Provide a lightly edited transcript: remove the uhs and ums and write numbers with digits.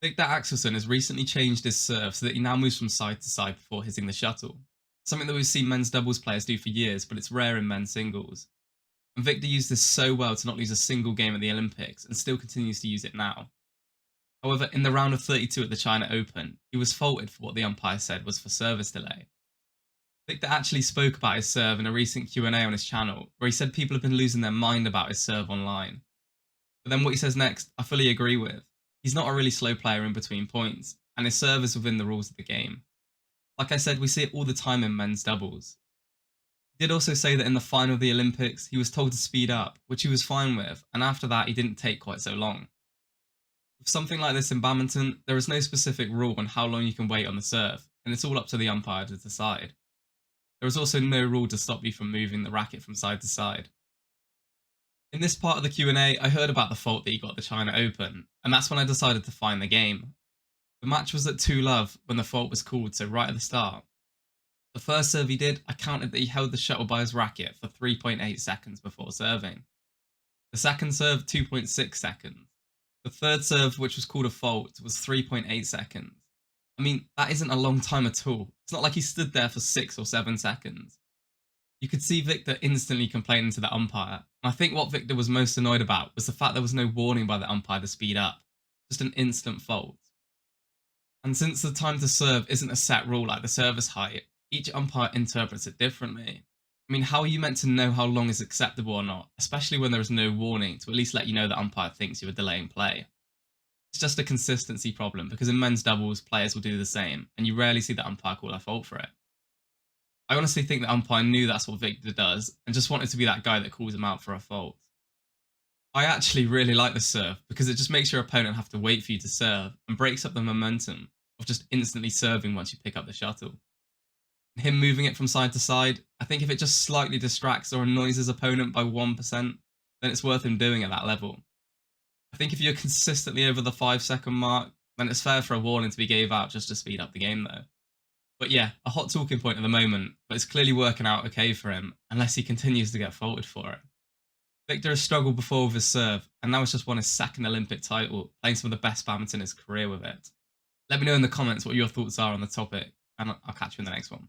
Viktor Axelsen has recently changed his serve so that he now moves from side to side before hitting the shuttle. Something that we've seen men's doubles players do for years, but it's rare in men's singles. And Viktor used this so well to not lose a single game at the Olympics and still continues to use it now. However, in the round of 32 at the China Open, he was faulted for what the umpire said was for service delay. Viktor actually spoke about his serve in a recent Q&A on his channel, where he said people have been losing their mind about his serve online. But then what he says next, I fully agree with. He's not a really slow player in between points, and his serve is within the rules of the game. Like I said, we see it all the time in men's doubles. He did also say that in the final of the Olympics, he was told to speed up, which he was fine with, and after that he didn't take quite so long. With something like this in badminton, there is no specific rule on how long you can wait on the serve, and it's all up to the umpire to decide. There is also no rule to stop you from moving the racket from side to side. In this part of the Q&A, I heard about the fault that he got at the China Open, and that's when I decided to find the game. The match was at 2-love when the fault was called, so right at the start. The first serve he did, I counted that he held the shuttle by his racket for 3.8 seconds before serving. The second serve, 2.6 seconds. The third serve, which was called a fault, was 3.8 seconds. I mean, that isn't a long time at all. It's not like he stood there for 6 or 7 seconds. You could see Viktor instantly complaining to the umpire, and I think what Viktor was most annoyed about was the fact there was no warning by the umpire to speed up, just an instant fault. And since the time to serve isn't a set rule like the service height, each umpire interprets it differently. I mean, how are you meant to know how long is acceptable or not, especially when there is no warning to at least let you know the umpire thinks you are delaying play? It's just a consistency problem because in men's doubles, players will do the same, and you rarely see the umpire call a fault for it. I honestly think the umpire knew that's what Viktor does and just wanted to be that guy that calls him out for a fault. I actually really like the serve because it just makes your opponent have to wait for you to serve and breaks up the momentum of just instantly serving once you pick up the shuttle. Him moving it from side to side, I think if it just slightly distracts or annoys his opponent by 1%, then it's worth him doing at that level. I think if you're consistently over the 5-second mark, then it's fair for a warning to be gave out just to speed up the game though. But yeah, a hot talking point at the moment, but it's clearly working out okay for him, unless he continues to get faulted for it. Viktor has struggled before with his serve, and now he's just won his second Olympic title, playing some of the best badminton in his career with it. Let me know in the comments what your thoughts are on the topic, and I'll catch you in the next one.